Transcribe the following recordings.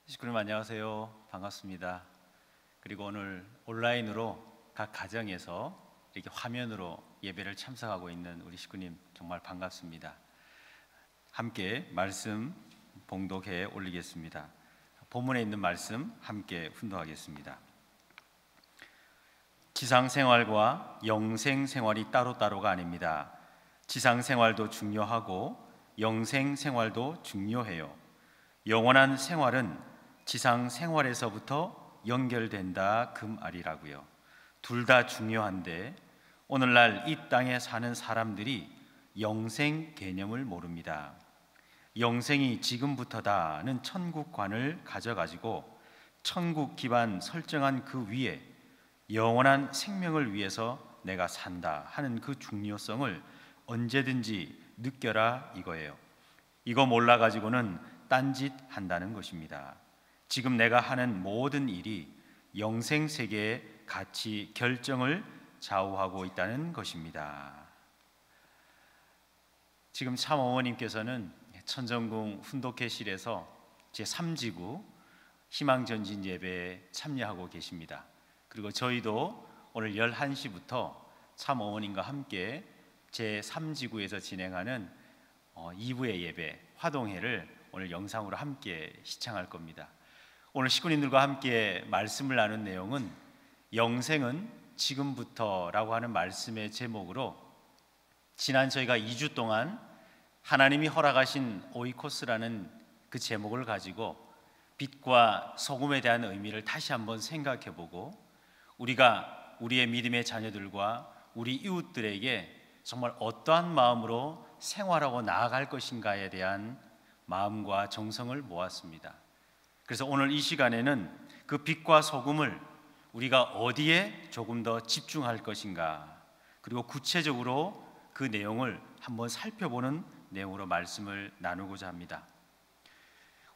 시크님 안녕하세요. 반갑습니다. 그리고 오늘 온라인으로 각 가정에서 이렇게 화면으로 예배를 참석하고 있는 우리 식구님 정말 반갑습니다. 함께 말씀 봉독해 올리겠습니다. 본문에 있는 말씀 함께 훈독하겠습니다. 지상생활과 영생생활이 따로따로가 아닙니다. 지상생활도 중요하고 영생생활도 중요해요. 영원한 생활은 지상생활에서부터 연결된다 그 말이라고요. 둘 다 중요한데 오늘날 이 땅에 사는 사람들이 영생 개념을 모릅니다. 영생이 지금부터다는 천국관을 가져가지고 천국 기반 설정한 그 위에 영원한 생명을 위해서 내가 산다 하는 그 중요성을 언제든지 느껴라 이거예요. 이거 몰라가지고는 딴짓 한다는 것입니다. 지금 내가 하는 모든 일이 영생 세계의 가치 결정을 좌우하고 있다는 것입니다. 지금 참 어머님께서는 천정궁 훈독회실에서 제3지구 희망전진 예배에 참여하고 계십니다. 그리고 저희도 오늘 11시부터 참 어머님과 함께 제3지구에서 진행하는 2부의 예배 화동회를 오늘 영상으로 함께 시청할 겁니다. 오늘 식구님들과 함께 말씀을 나눈 내용은 영생은 지금부터라고 하는 말씀의 제목으로 지난 저희가 2주 동안 하나님이 허락하신 오이코스라는 그 제목을 가지고 빛과 소금에 대한 의미를 다시 한번 생각해보고 우리가 우리의 믿음의 자녀들과 우리 이웃들에게 정말 어떠한 마음으로 생활하고 나아갈 것인가에 대한 마음과 정성을 모았습니다. 그래서 오늘 이 시간에는 그 빛과 소금을 우리가 어디에 조금 더 집중할 것인가, 그리고 구체적으로 그 내용을 한번 살펴보는 내용으로 말씀을 나누고자 합니다.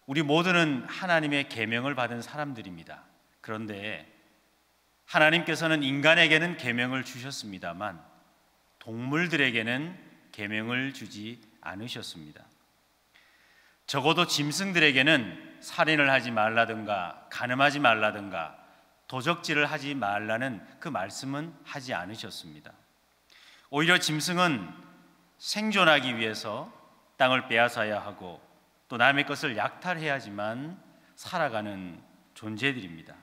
우리 모두는 하나님의 계명을 받은 사람들입니다. 그런데 하나님께서는 인간에게는 계명을 주셨습니다만 동물들에게는 계명을 주지 않으셨습니다. 적어도 짐승들에게는 살인을 하지 말라든가 간음하지 말라든가 도적질을 하지 말라는 그 말씀은 하지 않으셨습니다. 오히려 짐승은 생존하기 위해서 땅을 빼앗아야 하고 또 남의 것을 약탈해야지만 살아가는 존재들입니다.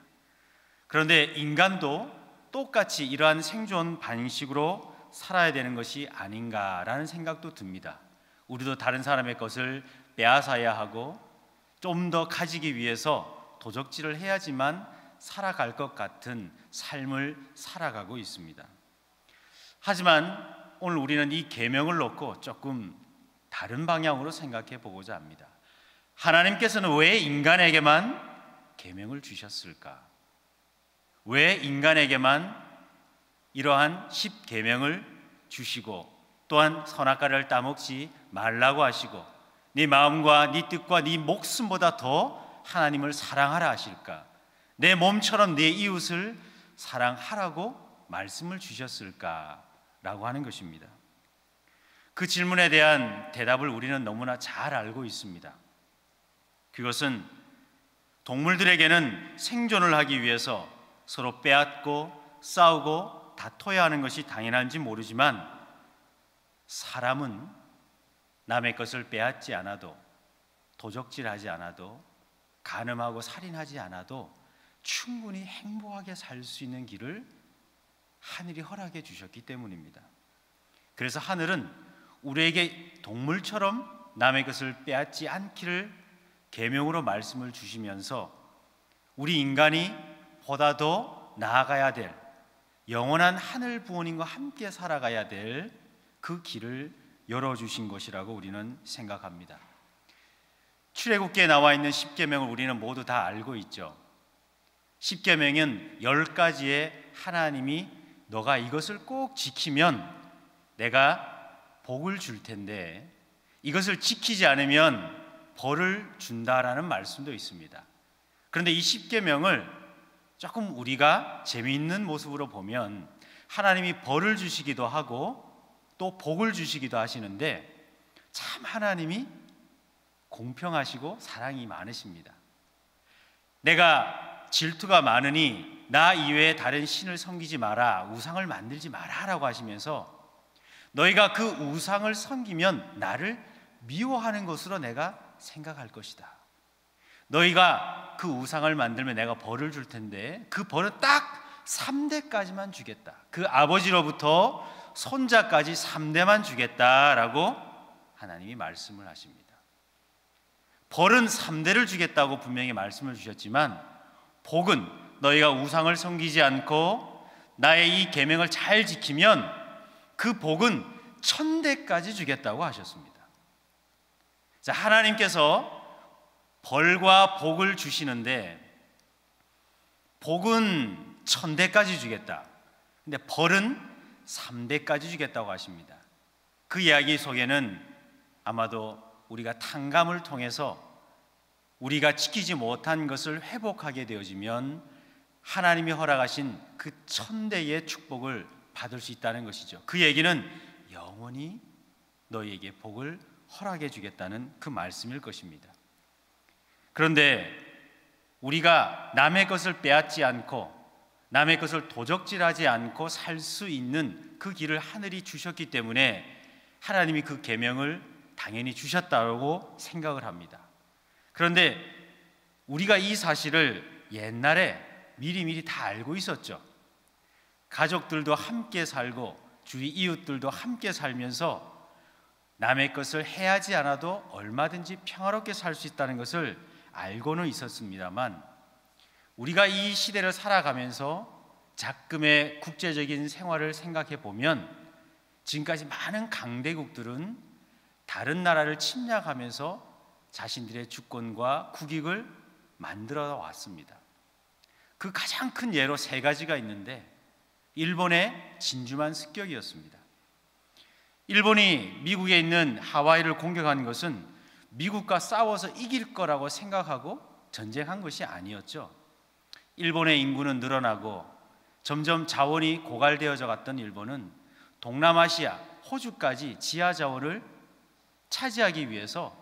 그런데 인간도 똑같이 이러한 생존 방식으로 살아야 되는 것이 아닌가라는 생각도 듭니다. 우리도 다른 사람의 것을 빼앗아야 하고 좀 더 가지기 위해서 도적질을 해야지만 살아갈 것 같은 삶을 살아가고 있습니다. 하지만 오늘 우리는 이 계명을 놓고 조금 다른 방향으로 생각해 보고자 합니다. 하나님께서는 왜 인간에게만 계명을 주셨을까? 왜 인간에게만 이러한 10계명을 주시고 또한 선악과를 따먹지 말라고 하시고 네 마음과 네 뜻과 네 목숨보다 더 하나님을 사랑하라 하실까? 내 몸처럼 내 이웃을 사랑하라고 말씀을 주셨을까라고 하는 것입니다. 그 질문에 대한 대답을 우리는 너무나 잘 알고 있습니다. 그것은 동물들에게는 생존을 하기 위해서 서로 빼앗고 싸우고 다퉈야 하는 것이 당연한지 모르지만 사람은 남의 것을 빼앗지 않아도 도적질하지 않아도 간음하고 살인하지 않아도 충분히 행복하게 살 수 있는 길을 하늘이 허락해 주셨기 때문입니다. 그래서 하늘은 우리에게 동물처럼 남의 것을 빼앗지 않기를 계명으로 말씀을 주시면서 우리 인간이 보다 더 나아가야 될 영원한 하늘 부모님과 함께 살아가야 될 그 길을 열어주신 것이라고 우리는 생각합니다. 출애굽기에 나와 있는 10계명을 우리는 모두 다 알고 있죠. 10계명은 10가지의 하나님이 너가 이것을 꼭 지키면 내가 복을 줄 텐데 이것을 지키지 않으면 벌을 준다라는 말씀도 있습니다. 그런데 이 10계명을 조금 우리가 재미있는 모습으로 보면 하나님이 벌을 주시기도 하고 또 복을 주시기도 하시는데 참 하나님이 공평하시고 사랑이 많으십니다. 내가 질투가 많으니 나 이외에 다른 신을 섬기지 마라, 우상을 만들지 마라 라고 하시면서 너희가 그 우상을 섬기면 나를 미워하는 것으로 내가 생각할 것이다. 너희가 그 우상을 만들면 내가 벌을 줄 텐데 그 벌은 딱 3대까지만 주겠다. 그 아버지로부터 손자까지 3대만 주겠다라고 하나님이 말씀을 하십니다. 벌은 3대를 주겠다고 분명히 말씀을 주셨지만 복은 너희가 우상을 섬기지 않고 나의 이 계명을 잘 지키면 그 복은 1000대까지 주겠다고 하셨습니다. 자, 하나님께서 벌과 복을 주시는데 복은 1000대까지 주겠다. 근데 벌은 3대까지 주겠다고 하십니다. 그 이야기 속에는 아마도 우리가 탕감을 통해서 우리가 지키지 못한 것을 회복하게 되어지면 하나님이 허락하신 그 1000대의 축복을 받을 수 있다는 것이죠. 그 얘기는 영원히 너희에게 복을 허락해 주겠다는 그 말씀일 것입니다. 그런데 우리가 남의 것을 빼앗지 않고 남의 것을 도적질하지 않고 살 수 있는 그 길을 하늘이 주셨기 때문에 하나님이 그 계명을 당연히 주셨다고 생각을 합니다. 그런데 우리가 이 사실을 옛날에 미리미리 다 알고 있었죠. 가족들도 함께 살고 주위 이웃들도 함께 살면서 남의 것을 해하지 않아도 얼마든지 평화롭게 살 수 있다는 것을 알고는 있었습니다만 우리가 이 시대를 살아가면서 작금의 국제적인 생활을 생각해 보면 지금까지 많은 강대국들은 다른 나라를 침략하면서 자신들의 주권과 국익을 만들어 왔습니다. 그 가장 큰 예로 3가지가 있는데 일본의 진주만 습격이었습니다. 일본이 미국에 있는 하와이를 공격한 것은 미국과 싸워서 이길 거라고 생각하고 전쟁한 것이 아니었죠. 일본의 인구는 늘어나고 점점 자원이 고갈되어져 갔던 일본은 동남아시아, 호주까지 지하 자원을 차지하기 위해서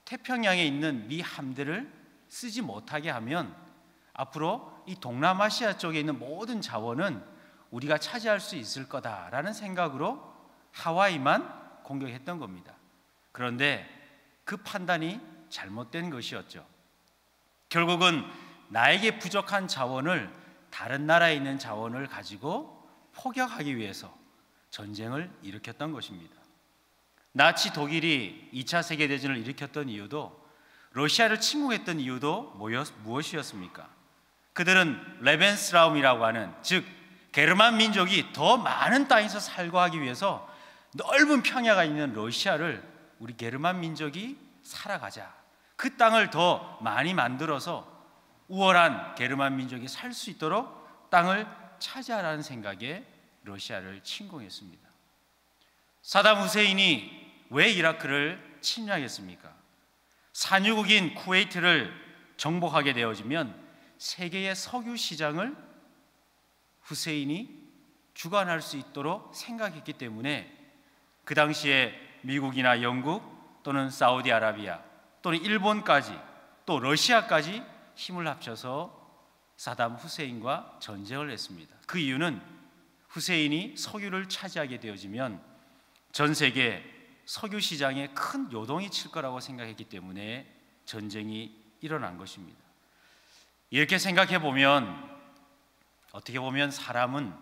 태평양에 있는 미 함대를 쓰지 못하게 하면 앞으로 이 동남아시아 쪽에 있는 모든 자원은 우리가 차지할 수 있을 거다라는 생각으로 하와이만 공격했던 겁니다. 그런데 그 판단이 잘못된 것이었죠. 결국은 나에게 부족한 자원을 다른 나라에 있는 자원을 가지고 포격하기 위해서 전쟁을 일으켰던 것입니다. 나치 독일이 2차 세계대전을 일으켰던 이유도 러시아를 침공했던 이유도 무엇이었습니까? 그들은 레벤스라움이라고 하는 즉 게르만 민족이 더 많은 땅에서 살고 하기 위해서 넓은 평야가 있는 러시아를 우리 게르만 민족이 살아가자. 그 땅을 더 많이 만들어서 우월한 게르만 민족이 살 수 있도록 땅을 차지하라는 생각에 러시아를 침공했습니다. 사담 후세인이 왜 이라크를 침략했습니까? 산유국인 쿠웨이트를 정복하게 되어지면 세계의 석유 시장을 후세인이 주관할 수 있도록 생각했기 때문에 그 당시에 미국이나 영국 또는 사우디아라비아 또는 일본까지 또 러시아까지 힘을 합쳐서 사담 후세인과 전쟁을 했습니다. 그 이유는 후세인이 석유를 차지하게 되어지면 전 세계 석유 시장에 큰 요동이 칠 거라고 생각했기 때문에 전쟁이 일어난 것입니다. 이렇게 생각해 보면 어떻게 보면 사람은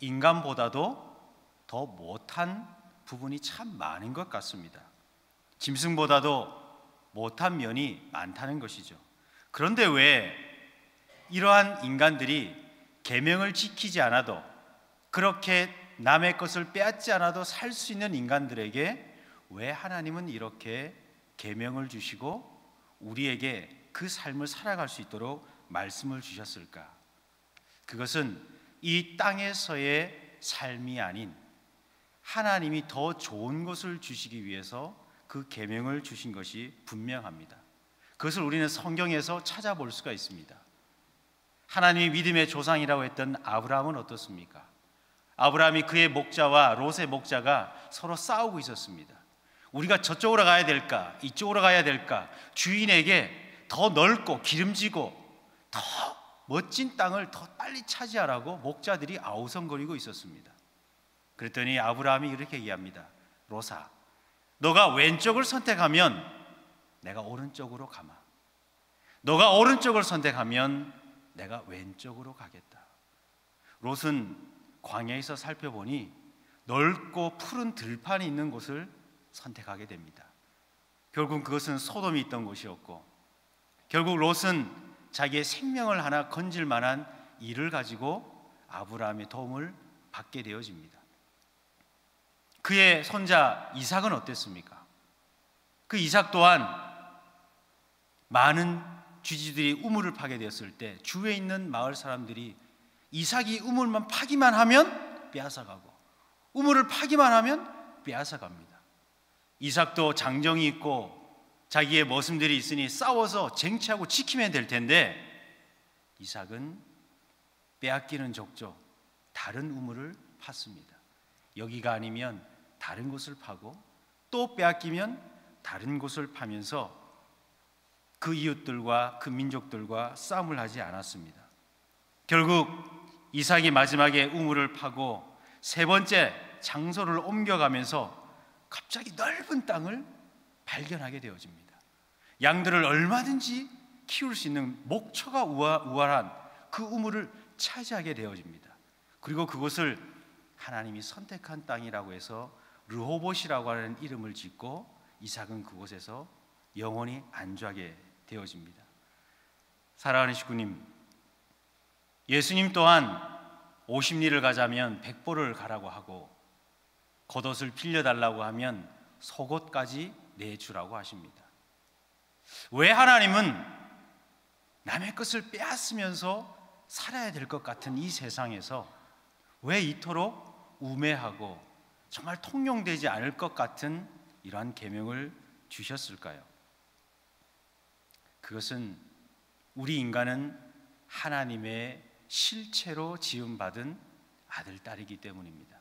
인간보다도 더 못한 부분이 참 많은 것 같습니다. 짐승보다도 못한 면이 많다는 것이죠. 그런데 왜 이러한 인간들이 계명을 지키지 않아도 그렇게 남의 것을 빼앗지 않아도 살 수 있는 인간들에게 왜 하나님은 이렇게 계명을 주시고 우리에게 그 삶을 살아갈 수 있도록 말씀을 주셨을까? 그것은 이 땅에서의 삶이 아닌 하나님이 더 좋은 것을 주시기 위해서 그 계명을 주신 것이 분명합니다. 그것을 우리는 성경에서 찾아볼 수가 있습니다. 하나님이 믿음의 조상이라고 했던 아브라함은 어떻습니까? 아브라함이 그의 목자와 롯의 목자가 서로 싸우고 있었습니다. 우리가 저쪽으로 가야 될까? 이쪽으로 가야 될까? 주인에게 더 넓고 기름지고 더 멋진 땅을 더 빨리 차지하라고 목자들이 아우성거리고 있었습니다. 그랬더니 아브라함이 이렇게 얘기합니다. 로사, 너가 왼쪽을 선택하면 내가 오른쪽으로 가마. 너가 오른쪽을 선택하면 내가 왼쪽으로 가겠다. 롯은 광야에서 살펴보니 넓고 푸른 들판이 있는 곳을 선택하게 됩니다. 결국 그것은 소돔이 있던 곳이었고, 결국 롯은 자기의 생명을 하나 건질 만한 일을 가지고 아브라함의 도움을 받게 되어집니다. 그의 손자 이삭은 어땠습니까? 그 이삭 또한 많은 쥐들이 우물을 파게 되었을 때 주위에 있는 마을 사람들이 이삭이 우물만 파기만 하면 빼앗아가고, 우물을 파기만 하면 빼앗아갑니다. 이삭도 장정이 있고 자기의 모습들이 있으니 싸워서 쟁취하고 지키면 될 텐데, 이삭은 빼앗기는 족족 다른 우물을 팠습니다. 여기가 아니면 다른 곳을 파고, 또 빼앗기면 다른 곳을 파면서 그 이웃들과 그 민족들과 싸움을 하지 않았습니다. 결국 이삭이 마지막에 우물을 파고 세 번째 장소를 옮겨가면서 갑자기 넓은 땅을 발견하게 되어집니다. 양들을 얼마든지 키울 수 있는 목초가 우월한 그 우물을 차지하게 되어집니다. 그리고 그곳을 하나님이 선택한 땅이라고 해서 르호봇이라고 하는 이름을 짓고 이삭은 그곳에서 영원히 안주하게 되어집니다. 사랑하는 식구님, 예수님 또한 50리를 가자면 100보를 가라고 하고, 겉옷을 빌려달라고 하면 속옷까지 내주라고 하십니다. 왜 하나님은 남의 것을 빼앗으면서 살아야 될 것 같은 이 세상에서 왜 이토록 우매하고 정말 통용되지 않을 것 같은 이러한 계명을 주셨을까요? 그것은 우리 인간은 하나님의 실체로 지음받은 아들, 딸이기 때문입니다.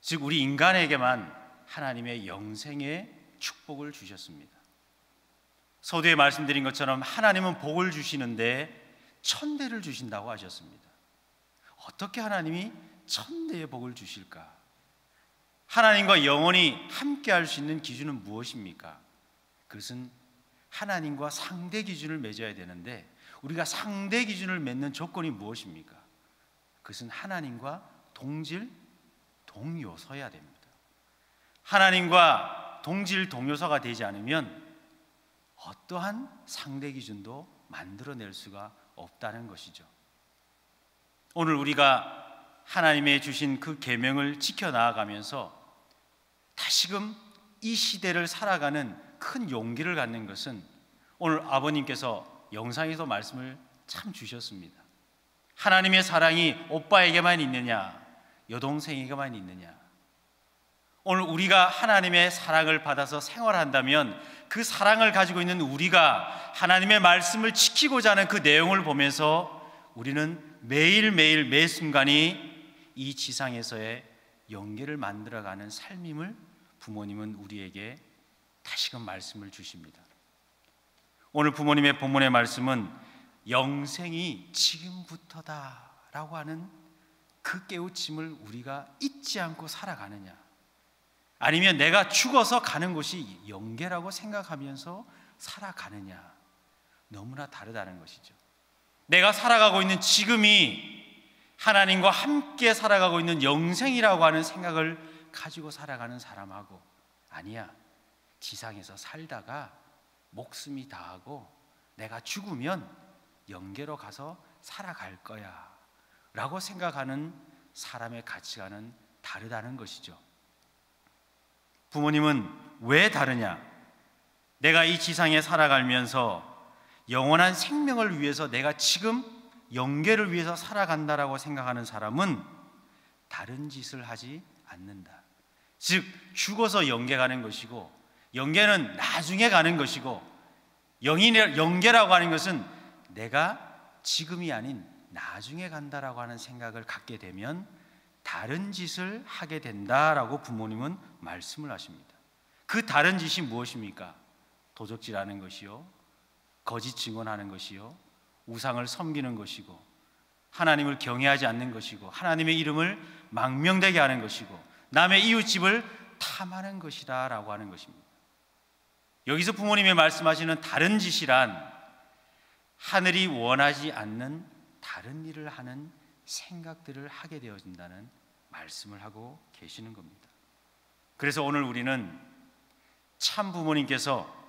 즉 우리 인간에게만 하나님의 영생의 축복을 주셨습니다. 서두에 말씀드린 것처럼 하나님은 복을 주시는데 1000대를 주신다고 하셨습니다. 어떻게 하나님이 1000대의 복을 주실까? 하나님과 영원히 함께 할 수 있는 기준은 무엇입니까? 그것은 하나님과 상대 기준을 맺어야 되는데, 우리가 상대 기준을 맺는 조건이 무엇입니까? 그것은 하나님과 동질, 동요서야 됩니다. 하나님과 동질, 동요서가 되지 않으면 어떠한 상대 기준도 만들어낼 수가 없다는 것이죠. 오늘 우리가 하나님의 주신 그 계명을 지켜나가면서 다시금 이 시대를 살아가는 큰 용기를 갖는 것은, 오늘 아버님께서 영상에서 말씀을 참 주셨습니다. 하나님의 사랑이 오빠에게만 있느냐, 여동생에게만 있느냐. 오늘 우리가 하나님의 사랑을 받아서 생활한다면 그 사랑을 가지고 있는 우리가 하나님의 말씀을 지키고자 하는 그 내용을 보면서 우리는 매일매일 매 순간이 이 지상에서의 영계를 만들어가는 삶임을 부모님은 우리에게 다시금 말씀을 주십니다. 오늘 부모님의 본문의 말씀은 영생이 지금부터다 라고 하는 그 깨우침을 우리가 잊지 않고 살아가느냐, 아니면 내가 죽어서 가는 곳이 영계라고 생각하면서 살아가느냐, 너무나 다르다는 것이죠. 내가 살아가고 있는 지금이 하나님과 함께 살아가고 있는 영생이라고 하는 생각을 가지고 살아가는 사람하고, 아니야, 지상에서 살다가 목숨이 다하고 내가 죽으면 영계로 가서 살아갈 거야 라고 생각하는 사람의 가치관은 다르다는 것이죠. 부모님은 왜 다르냐? 내가 이 지상에 살아가면서 영원한 생명을 위해서 내가 지금 영계를 위해서 살아간다라고 생각하는 사람은 다른 짓을 하지 않는다. 즉 죽어서 영계 가는 것이고, 영계는 나중에 가는 것이고, 영계라고 하는 것은 내가 지금이 아닌 나중에 간다라고 하는 생각을 갖게 되면 다른 짓을 하게 된다라고 부모님은 말씀을 하십니다. 그 다른 짓이 무엇입니까? 도적질하는 것이요, 거짓 증언하는 것이요, 우상을 섬기는 것이고 하나님을 경외하지 않는 것이고 하나님의 이름을 망명되게 하는 것이고 남의 이웃집을 탐하는 것이다 라고 하는 것입니다. 여기서 부모님이 말씀하시는 다른 짓이란 하늘이 원하지 않는 다른 일을 하는 생각들을 하게 되어진다는 말씀을 하고 계시는 겁니다. 그래서 오늘 우리는 참 부모님께서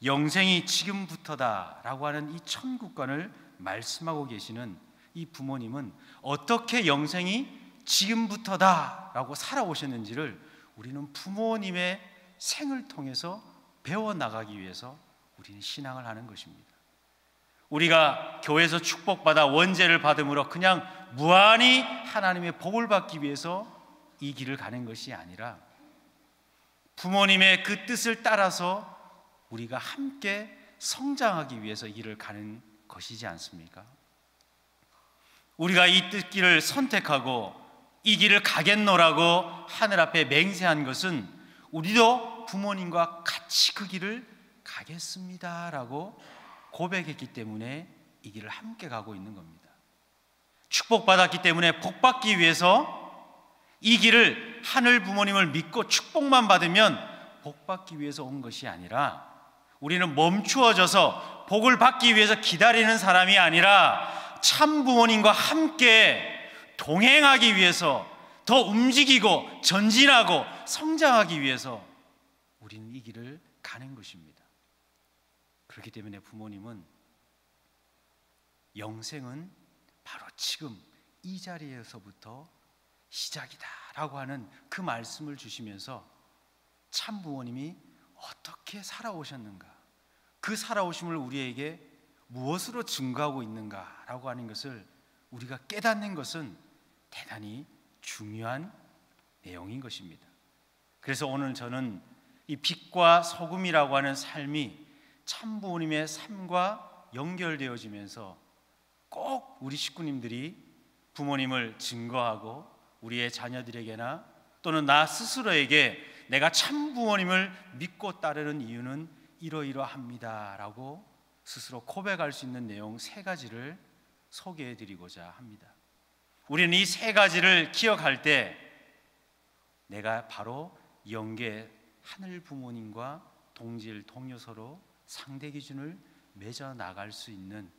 영생이 지금부터다 라고 하는 이 천국관을 말씀하고 계시는 이 부모님은 어떻게 영생이 지금부터다 라고 살아오셨는지를 우리는 부모님의 생을 통해서 배워나가기 위해서 우리는 신앙을 하는 것입니다. 우리가 교회에서 축복받아 원죄를 받음으로 그냥 무한히 하나님의 복을 받기 위해서 이 길을 가는 것이 아니라 부모님의 그 뜻을 따라서 우리가 함께 성장하기 위해서 이 길을 가는 것이지 않습니까? 우리가 이 뜻길을 선택하고 이 길을 가겠노라고 하늘 앞에 맹세한 것은 우리도 부모님과 같이 그 길을 가겠습니다라고 고백했기 때문에 이 길을 함께 가고 있는 겁니다. 축복받았기 때문에 복받기 위해서 이 길을 하늘 부모님을 믿고 축복만 받으면 복받기 위해서 온 것이 아니라 우리는 멈추어져서 복을 받기 위해서 기다리는 사람이 아니라 참 부모님과 함께 동행하기 위해서 더 움직이고 전진하고 성장하기 위해서 우리는 이 길을 가는 것입니다. 그렇기 때문에 부모님은 영생은 바로 지금 이 자리에서부터 시작이다라고 하는 그 말씀을 주시면서 참 부모님이 어떻게 살아오셨는가, 그 살아오심을 우리에게 무엇으로 증거하고 있는가라고 하는 것을 우리가 깨닫는 것은 대단히 중요한 내용인 것입니다. 그래서 오늘 저는 이 빛과 소금이라고 하는 삶이 참 부모님의 삶과 연결되어지면서 꼭 우리 식구님들이 부모님을 증거하고 우리의 자녀들에게나 또는 나 스스로에게 내가 참 부모님을 믿고 따르는 이유는 이러이러합니다 라고 스스로 고백할 수 있는 내용 3가지를 소개해 드리고자 합니다. 우리는 이 3가지를 기억할 때 내가 바로 영계 하늘 부모님과 동질 동료서로 상대 기준을 맺어 나갈 수 있는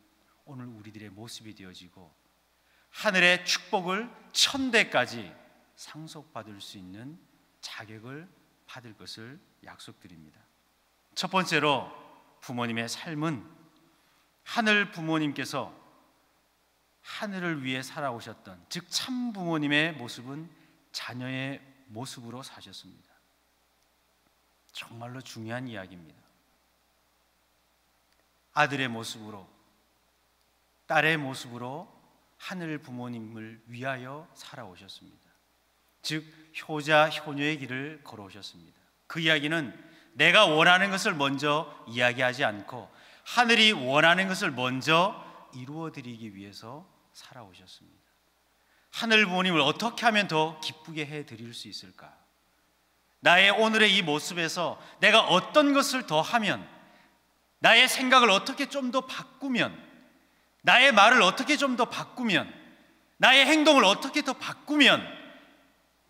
오늘 우리들의 모습이 되어지고 하늘의 축복을 1000대까지 상속받을 수 있는 자격을 받을 것을 약속드립니다. 첫 번째로 부모님의 삶은 하늘 부모님께서 하늘을 위해 살아오셨던 즉 참 부모님의 모습은 자녀의 모습으로 사셨습니다. 정말로 중요한 이야기입니다. 아들의 모습으로 딸의 모습으로 하늘 부모님을 위하여 살아오셨습니다. 즉 효자 효녀의 길을 걸어오셨습니다. 그 이야기는 내가 원하는 것을 먼저 이야기하지 않고 하늘이 원하는 것을 먼저 이루어드리기 위해서 살아오셨습니다. 하늘 부모님을 어떻게 하면 더 기쁘게 해드릴 수 있을까? 나의 오늘의 이 모습에서 내가 어떤 것을 더 하면, 나의 생각을 어떻게 좀 더 바꾸면, 나의 말을 어떻게 좀 더 바꾸면, 나의 행동을 어떻게 더 바꾸면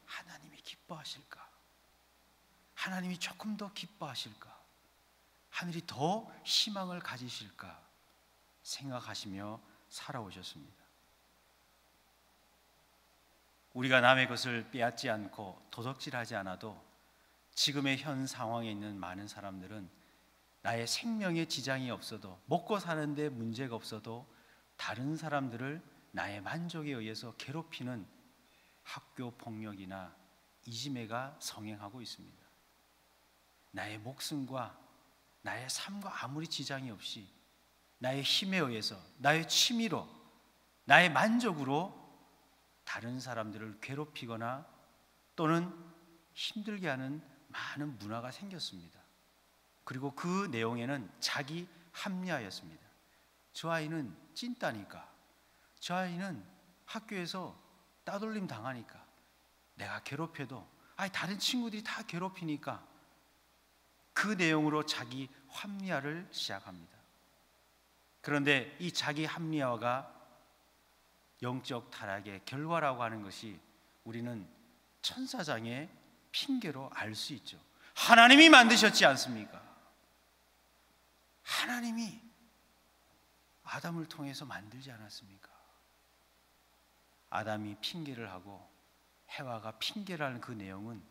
하나님이 기뻐하실까? 하나님이 조금 더 기뻐하실까? 하늘이 더 희망을 가지실까? 생각하시며 살아오셨습니다. 우리가 남의 것을 빼앗지 않고 도적질하지 않아도 지금의 현 상황에 있는 많은 사람들은 나의 생명에 지장이 없어도, 먹고 사는데 문제가 없어도 다른 사람들을 나의 만족에 의해서 괴롭히는 학교 폭력이나 이지매가 성행하고 있습니다. 나의 목숨과 나의 삶과 아무리 지장이 없이 나의 힘에 의해서, 나의 취미로, 나의 만족으로 다른 사람들을 괴롭히거나 또는 힘들게 하는 많은 문화가 생겼습니다. 그리고 그 내용에는 자기 합리화였습니다. 저 아이는 찐따니까, 저 아이는 학교에서 따돌림 당하니까, 내가 괴롭혀도 다른 친구들이 다 괴롭히니까, 그 내용으로 자기 합리화를 시작합니다. 그런데 이 자기 합리화가 영적 타락의 결과라고 하는 것이 우리는 천사장의 핑계로 알 수 있죠. 하나님이 만드셨지 않습니까? 하나님이 아담을 통해서 만들지 않았습니까? 아담이 핑계를 하고 해와가 핑계를 하는 그 내용은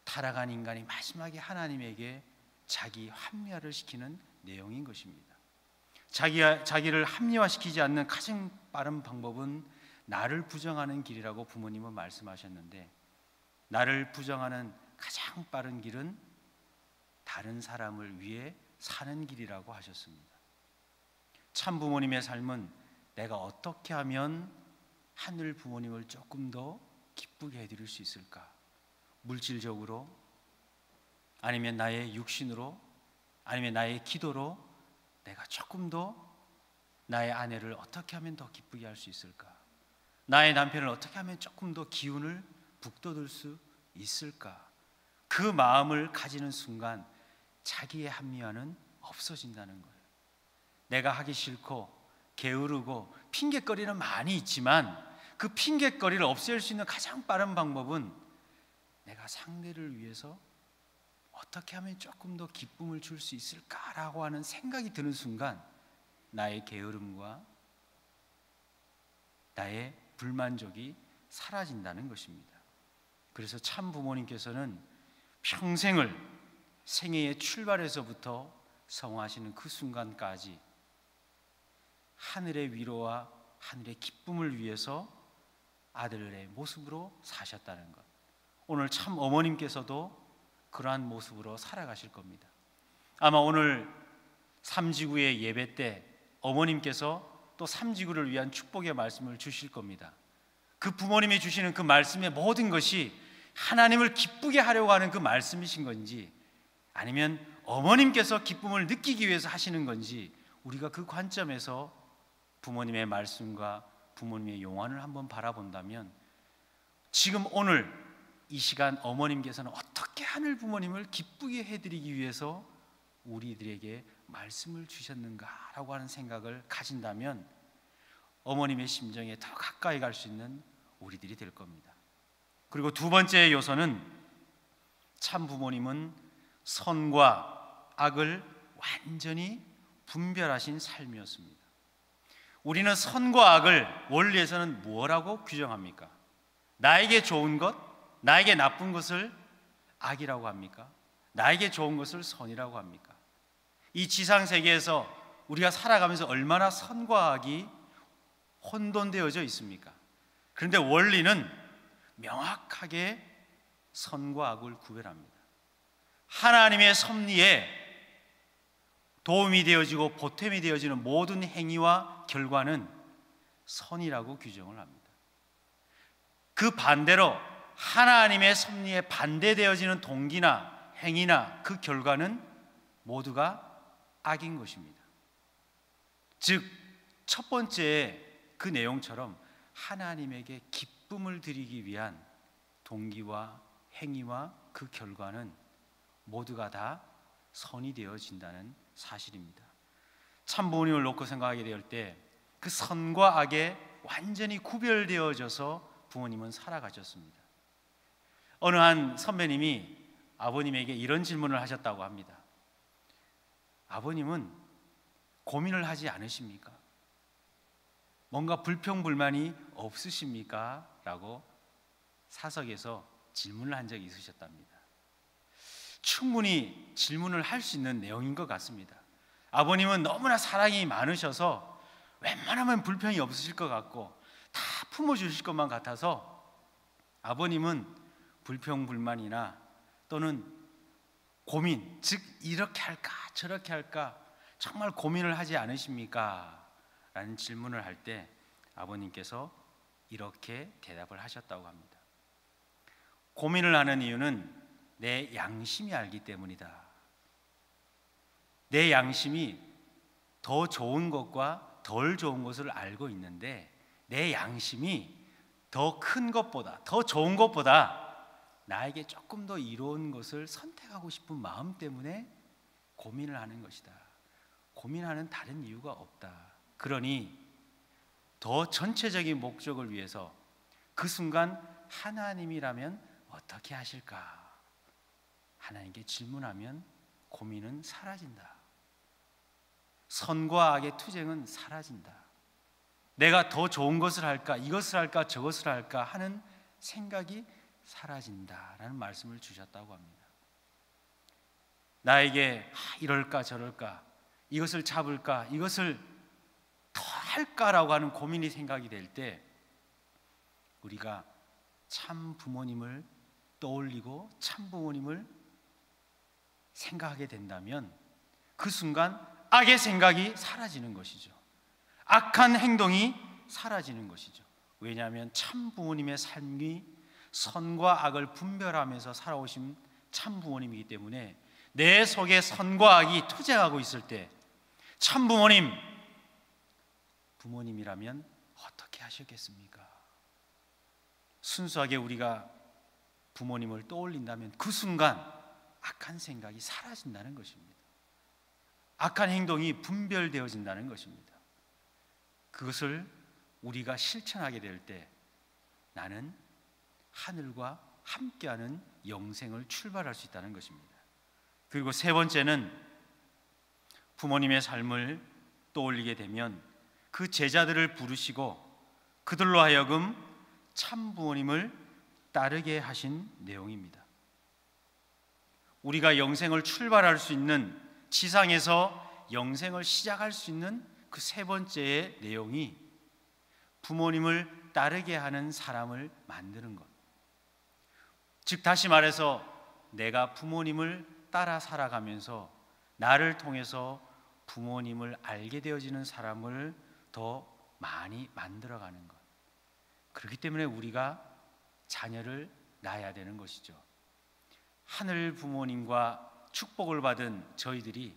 타락한 인간이 마지막에 하나님에게 자기 합리화를 시키는 내용인 것입니다. 자기를 합리화시키지 않는 가장 빠른 방법은 나를 부정하는 길이라고 부모님은 말씀하셨는데, 나를 부정하는 가장 빠른 길은 다른 사람을 위해 사는 길이라고 하셨습니다. 참 부모님의 삶은 내가 어떻게 하면 하늘 부모님을 조금 더 기쁘게 해드릴 수 있을까? 물질적으로, 아니면 나의 육신으로, 아니면 나의 기도로 내가 조금 더 나의 아내를 어떻게 하면 더 기쁘게 할 수 있을까? 나의 남편을 어떻게 하면 조금 더 기운을 북돋을 수 있을까? 그 마음을 가지는 순간 자기의 합리화는 없어진다는 거예요. 내가 하기 싫고 게으르고 핑계거리는 많이 있지만 그 핑계거리를 없앨 수 있는 가장 빠른 방법은 내가 상대를 위해서 어떻게 하면 조금 더 기쁨을 줄 수 있을까라고 하는 생각이 드는 순간 나의 게으름과 나의 불만족이 사라진다는 것입니다. 그래서 참 부모님께서는 평생을 생애의 출발에서부터 성화하시는 그 순간까지 하늘의 위로와 하늘의 기쁨을 위해서 아들의 모습으로 사셨다는 것. 오늘 참 어머님께서도 그러한 모습으로 살아가실 겁니다. 아마 오늘 삼지구의 예배 때 어머님께서 또 삼지구를 위한 축복의 말씀을 주실 겁니다. 그 부모님이 주시는 그 말씀의 모든 것이 하나님을 기쁘게 하려고 하는 그 말씀이신 건지, 아니면 어머님께서 기쁨을 느끼기 위해서 하시는 건지, 우리가 그 관점에서 부모님의 말씀과 부모님의 용안을 한번 바라본다면, 지금 오늘 이 시간 어머님께서는 어떻게 하늘 부모님을 기쁘게 해드리기 위해서 우리들에게 말씀을 주셨는가라고 하는 생각을 가진다면 어머님의 심정에 더 가까이 갈 수 있는 우리들이 될 겁니다. 그리고 두 번째 요소는 참 부모님은 선과 악을 완전히 분별하신 삶이었습니다. 우리는 선과 악을 원리에서는 뭐라고 규정합니까? 나에게 좋은 것, 나에게 나쁜 것을 악이라고 합니까? 나에게 좋은 것을 선이라고 합니까? 이 지상세계에서 우리가 살아가면서 얼마나 선과 악이 혼돈되어져 있습니까? 그런데 원리는 명확하게 선과 악을 구별합니다. 하나님의 섭리에 도움이 되어지고 보탬이 되어지는 모든 행위와 결과는 선이라고 규정을 합니다. 그 반대로 하나님의 섭리에 반대되어지는 동기나 행위나 그 결과는 모두가 악인 것입니다. 즉, 첫 번째 그 내용처럼 하나님에게 기쁨을 드리기 위한 동기와 행위와 그 결과는 모두가 다 선이 되어진다는 사실입니다. 참 부모님을 놓고 생각하게 될 때 그 선과 악에 완전히 구별되어져서 부모님은 살아가셨습니다. 어느 한 선배님이 아버님에게 이런 질문을 하셨다고 합니다. 아버님은 고민을 하지 않으십니까? 뭔가 불평불만이 없으십니까? 라고 사석에서 질문을 한 적이 있으셨답니다. 충분히 질문을 할 수 있는 내용인 것 같습니다. 아버님은 너무나 사랑이 많으셔서 웬만하면 불평이 없으실 것 같고 다 품어주실 것만 같아서 아버님은 불평불만이나 또는 고민, 즉 이렇게 할까 저렇게 할까 정말 고민을 하지 않으십니까? 라는 질문을 할 때 아버님께서 이렇게 대답을 하셨다고 합니다. 고민을 하는 이유는 내 양심이 알기 때문이다. 내 양심이 더 좋은 것과 덜 좋은 것을 알고 있는데 내 양심이 더 큰 것보다 더 좋은 것보다 나에게 조금 더 이로운 것을 선택하고 싶은 마음 때문에 고민을 하는 것이다. 고민하는 다른 이유가 없다. 그러니 더 전체적인 목적을 위해서 그 순간 하나님이라면 어떻게 하실까? 하나님께 질문하면 고민은 사라진다. 선과 악의 투쟁은 사라진다. 내가 더 좋은 것을 할까, 이것을 할까, 저것을 할까 하는 생각이 사라진다라는 말씀을 주셨다고 합니다. 나에게 이럴까 저럴까, 이것을 잡을까, 이것을 더 할까라고 하는 고민이 생각이 될 때 우리가 참 부모님을 떠올리고 참 부모님을 생각하게 된다면 그 순간 악의 생각이 사라지는 것이죠. 악한 행동이 사라지는 것이죠. 왜냐하면 참 부모님의 삶이 선과 악을 분별하면서 살아오신 참 부모님이기 때문에 내 속에 선과 악이 투쟁하고 있을 때 참 부모님이라면 어떻게 하셨겠습니까? 순수하게 우리가 부모님을 떠올린다면 그 순간 악한 생각이 사라진다는 것입니다. 악한 행동이 분별되어진다는 것입니다. 그것을 우리가 실천하게 될 때 나는 하늘과 함께하는 영생을 출발할 수 있다는 것입니다. 그리고 세 번째는 부모님의 삶을 떠올리게 되면 그 제자들을 부르시고 그들로 하여금 참 부모님을 따르게 하신 내용입니다. 우리가 영생을 출발할 수 있는, 지상에서 영생을 시작할 수 있는 그 세 번째의 내용이 부모님을 따르게 하는 사람을 만드는 것. 즉 다시 말해서 내가 부모님을 따라 살아가면서 나를 통해서 부모님을 알게 되어지는 사람을 더 많이 만들어가는 것. 그렇기 때문에 우리가 자녀를 낳아야 되는 것이죠. 하늘 부모님과 축복을 받은 저희들이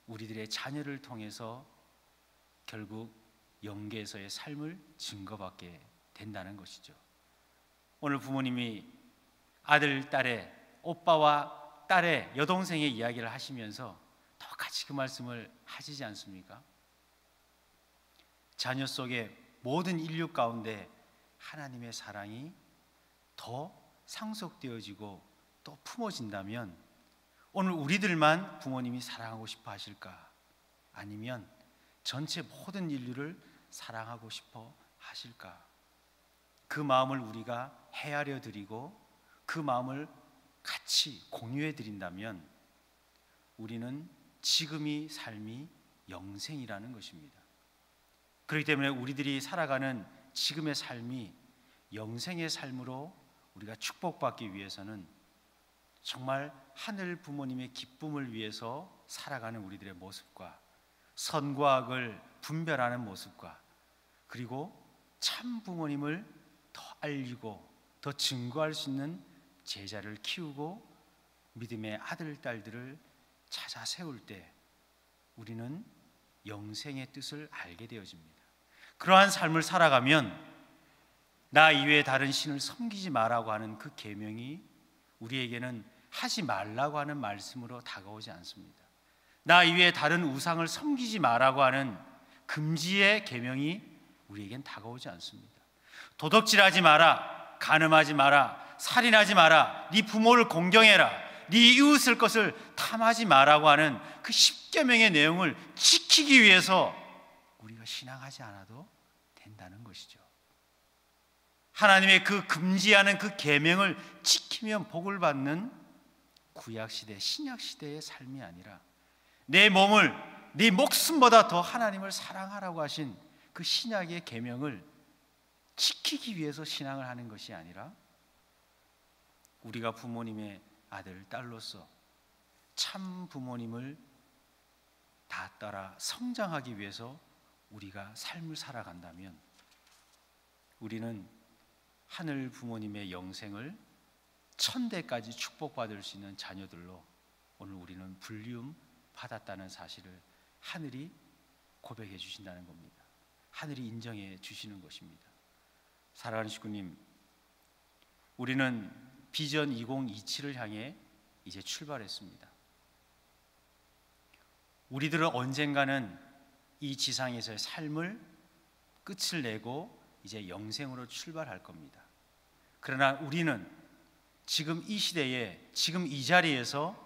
우리들의 자녀를 통해서 결국 영계에서의 삶을 증거받게 된다는 것이죠. 오늘 부모님이 아들, 딸의, 오빠와 딸의, 여동생의 이야기를 하시면서 똑같이 그 말씀을 하시지 않습니까? 자녀 속에 모든 인류 가운데 하나님의 사랑이 더 상속되어지고 또 품어진다면 오늘 우리들만 부모님이 사랑하고 싶어 하실까? 아니면 전체 모든 인류를 사랑하고 싶어 하실까? 그 마음을 우리가 헤아려 드리고 그 마음을 같이 공유해 드린다면 우리는 지금의 삶이 영생이라는 것입니다. 그렇기 때문에 우리들이 살아가는 지금의 삶이 영생의 삶으로 우리가 축복받기 위해서는 정말 하늘 부모님의 기쁨을 위해서 살아가는 우리들의 모습과 선과 악을 분별하는 모습과 그리고 참 부모님을 더 알리고 더 증거할 수 있는 제자를 키우고 믿음의 아들, 딸들을 찾아 세울 때 우리는 영생의 뜻을 알게 되어집니다. 그러한 삶을 살아가면 나 이외에 다른 신을 섬기지 마라고 하는 그 계명이 우리에게는 하지 말라고 하는 말씀으로 다가오지 않습니다. 나 이외에 다른 우상을 섬기지 마라고 하는 금지의 계명이 우리에겐 다가오지 않습니다. 도둑질하지 마라, 간음하지 마라, 살인하지 마라, 네 부모를 공경해라, 네 이웃을 것을 탐하지 마라고 하는 그 10계명의 내용을 지키기 위해서 우리가 신앙하지 않아도 된다는 것이죠. 하나님의 그 금지하는 그 계명을 지키면 복을 받는 구약시대, 신약시대의 삶이 아니라 내 몸을 네 목숨보다 더 하나님을 사랑하라고 하신 그 신약의 계명을 지키기 위해서 신앙을 하는 것이 아니라 우리가 부모님의 아들, 딸로서 참 부모님을 다 따라 성장하기 위해서 우리가 삶을 살아간다면 우리는 하늘 부모님의 영생을 천대까지 축복받을 수 있는 자녀들로 오늘 우리는 불리움 받았다는 사실을 하늘이 고백해 주신다는 겁니다. 하늘이 인정해 주시는 것입니다. 사랑하는 식구님, 우리는 비전 2027을 향해 이제 출발했습니다. 우리들은 언젠가는 이 지상에서의 삶을 끝을 내고 이제 영생으로 출발할 겁니다. 그러나 우리는 지금 이 시대에, 지금 이 자리에서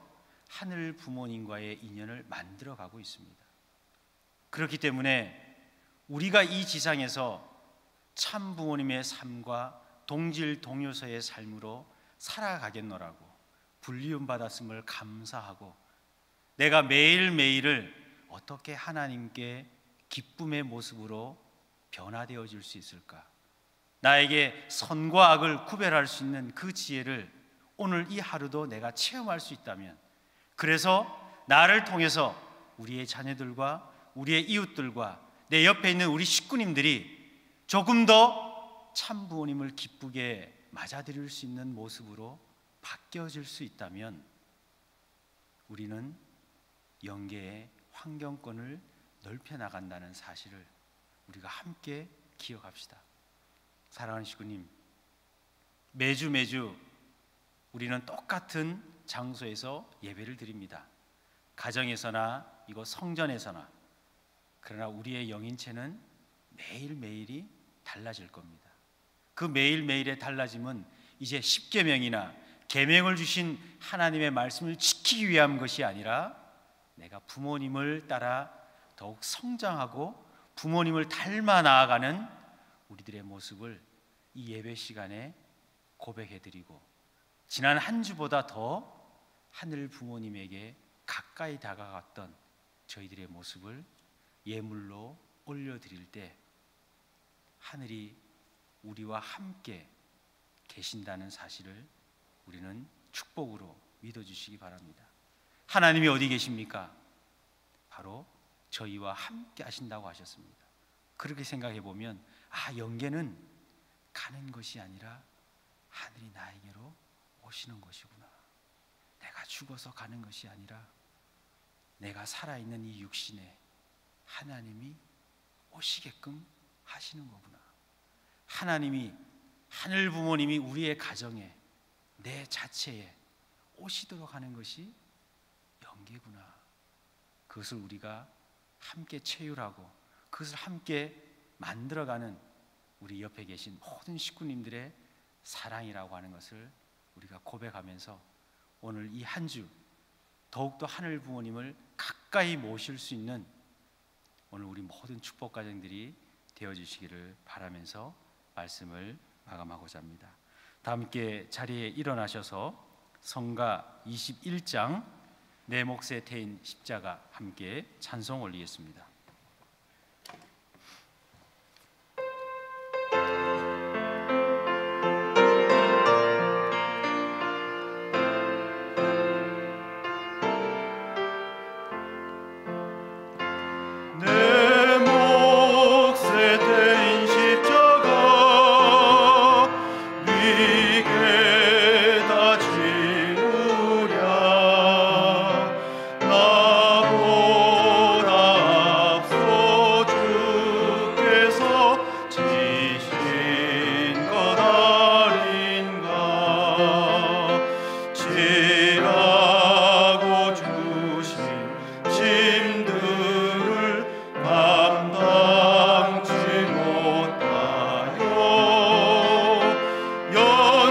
하늘 부모님과의 인연을 만들어 가고 있습니다. 그렇기 때문에 우리가 이 지상에서 참 부모님의 삶과 동질 동료서의 삶으로 살아가겠노라고 불리움 받았음을 감사하고, 내가 매일매일을 어떻게 하나님께 기쁨의 모습으로 변화되어질 수 있을까? 나에게 선과 악을 구별할 수 있는 그 지혜를 오늘 이 하루도 내가 체험할 수 있다면, 그래서 나를 통해서 우리의 자녀들과 우리의 이웃들과 내 옆에 있는 우리 식구님들이 조금 더 참 부모님을 기쁘게 맞아들일 수 있는 모습으로 바뀌어질 수 있다면, 우리는 영계의 환경권을 넓혀 나간다는 사실을 우리가 함께 기억합시다. 사랑하는 식구님, 매주 우리는 똑같은 장소에서 예배를 드립니다. 가정에서나 이곳 성전에서나. 그러나 우리의 영인체는 매일매일이 달라질 겁니다. 그 매일매일의 달라짐은 이제 십계명이나 계명을 주신 하나님의 말씀을 지키기 위한 것이 아니라, 내가 부모님을 따라 더욱 성장하고 부모님을 닮아 나아가는 우리들의 모습을 이 예배 시간에 고백해드리고, 지난 한 주보다 더 하늘 부모님에게 가까이 다가갔던 저희들의 모습을 예물로 올려드릴 때, 하늘이 우리와 함께 계신다는 사실을 우리는 축복으로 믿어주시기 바랍니다. 하나님이 어디 계십니까? 바로 저희와 함께 하신다고 하셨습니다. 그렇게 생각해 보면, 영계는 가는 것이 아니라 하늘이 나에게로 오시는 것이구나. 내가 죽어서 가는 것이 아니라 내가 살아있는 이 육신에 하나님이 오시게끔 하시는 거구나. 하나님이, 하늘 부모님이 우리의 가정에, 내 자체에 오시도록 하는 것이 영계구나. 그것을 우리가 함께 체휼하고 그것을 함께 만들어가는 우리 옆에 계신 모든 식구님들의 사랑이라고 하는 것을 우리가 고백하면서, 오늘 이 한 주 더욱더 하늘 부모님을 가까이 모실 수 있는 오늘 우리 모든 축복 가정들이 되어주시기를 바라면서 말씀을 마감하고자 합니다. 다 함께 자리에 일어나셔서 성가 21장 내 몫의 태인 십자가 함께 찬송 올리겠습니다. 여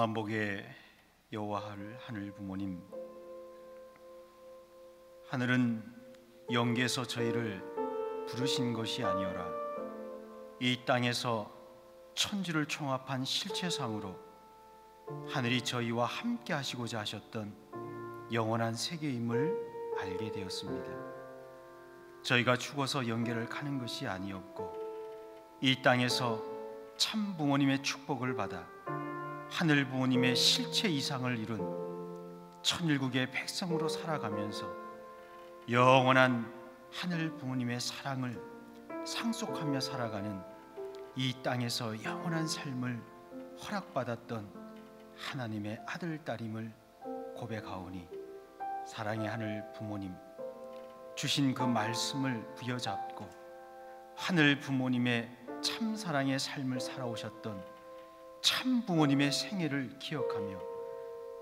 만복의 여호와를 하늘 부모님, 하늘은 영계에서 저희를 부르신 것이 아니오라. 이 땅에서 천지를 총합한 실체상으로 하늘이 저희와 함께 하시고자 하셨던 영원한 세계임을 알게 되었습니다. 저희가 죽어서 영계를 가는 것이 아니었고, 이 땅에서 참 부모님의 축복을 받아 하늘 부모님의 실체 이상을 이룬 천일국의 백성으로 살아가면서 영원한 하늘 부모님의 사랑을 상속하며 살아가는 이 땅에서 영원한 삶을 허락받았던 하나님의 아들, 딸임을 고백하오니, 사랑의 하늘 부모님, 주신 그 말씀을 부여잡고 하늘 부모님의 참 사랑의 삶을 살아오셨던 참 부모님의 생애를 기억하며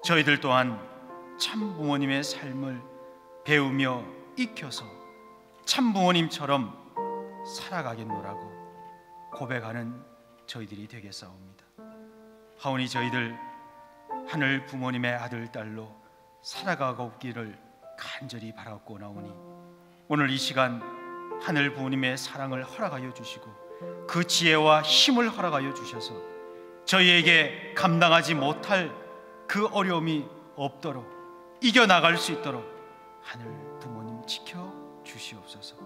저희들 또한 참 부모님의 삶을 배우며 익혀서 참 부모님처럼 살아가겠노라고 고백하는 저희들이 되겠사옵니다. 하오니 저희들 하늘 부모님의 아들, 딸로 살아가고 없기를 간절히 바라고 나오니, 오늘 이 시간 하늘 부모님의 사랑을 허락하여 주시고 그 지혜와 힘을 허락하여 주셔서 저희에게 감당하지 못할 그 어려움이 없도록 이겨나갈 수 있도록 하늘 부모님 지켜 주시옵소서.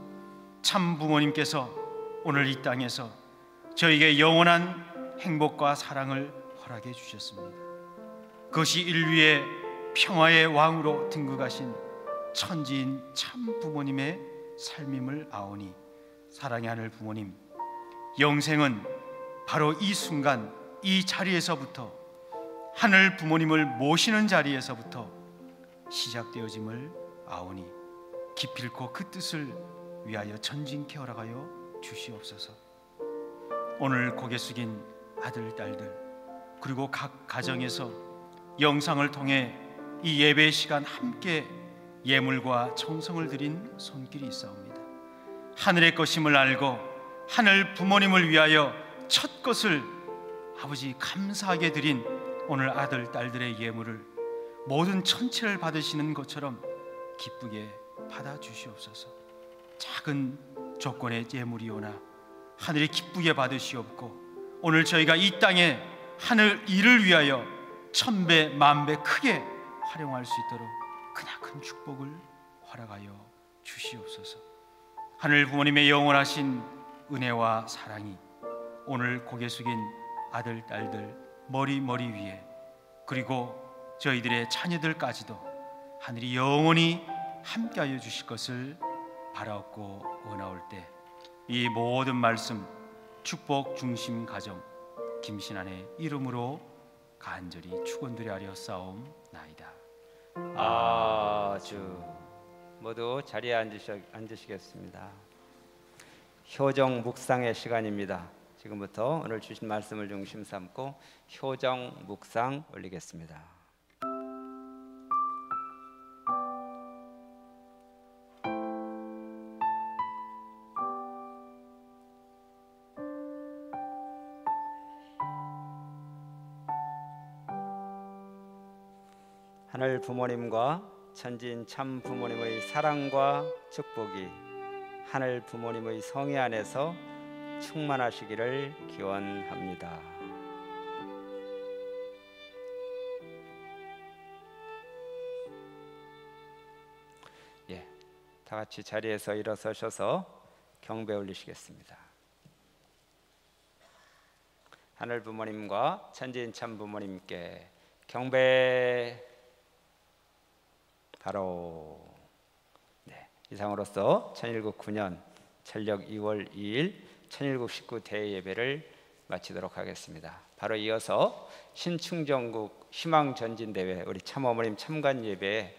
참 부모님께서 오늘 이 땅에서 저희에게 영원한 행복과 사랑을 허락해 주셨습니다. 그것이 인류의 평화의 왕으로 등극하신 천지인 참 부모님의 삶임을 아오니, 사랑의 하늘 부모님, 영생은 바로 이 순간 이 자리에서부터, 하늘 부모님을 모시는 자리에서부터 시작되어짐을 아오니, 기필코 그 뜻을 위하여 전진케 허락하여 주시옵소서. 오늘 고개 숙인 아들, 딸들, 그리고 각 가정에서 영상을 통해 이 예배 시간 함께 예물과 정성을 드린 손길이 있사옵니다. 하늘의 것임을 알고 하늘 부모님을 위하여 첫 것을 아버지 감사하게 드린 오늘 아들, 딸들의 예물을 모든 천체를 받으시는 것처럼 기쁘게 받아주시옵소서. 작은 조건의 예물이오나 하늘이 기쁘게 받으시옵고, 오늘 저희가 이 땅에 하늘 일을 위하여 천배 만배 크게 활용할 수 있도록 크나큰 축복을 허락하여 주시옵소서. 하늘 부모님의 영원하신 은혜와 사랑이 오늘 고개 숙인 아들, 딸들 머리 위에, 그리고 저희들의 자녀들까지도 하늘이 영원히 함께하여 주실 것을 바라옵고 원하올 때, 이 모든 말씀 축복 중심 가정 김신환의 이름으로 간절히 축원드려 싸움나이다. 아주. 모두 자리에 앉으시겠습니다. 효정 묵상의 시간입니다. 지금부터 오늘 주신 말씀을 중심 삼고 효정 묵상 올리겠습니다. 하늘 부모님과 천지인 참 부모님의 사랑과 축복이 하늘 부모님의 성애 안에서 충만하시기를 기원합니다. 다 같이 자리에서 일어서셔서 경배 올리시겠습니다. 하늘 부모님과 천지인 참 부모님께 경배. 바로 이상으로서 천일국 9년 철력 2월 2일 천일국 19 대예배를 마치도록 하겠습니다. 바로 이어서 신충전국 희망전진대회 우리 참어머님 참관 예배에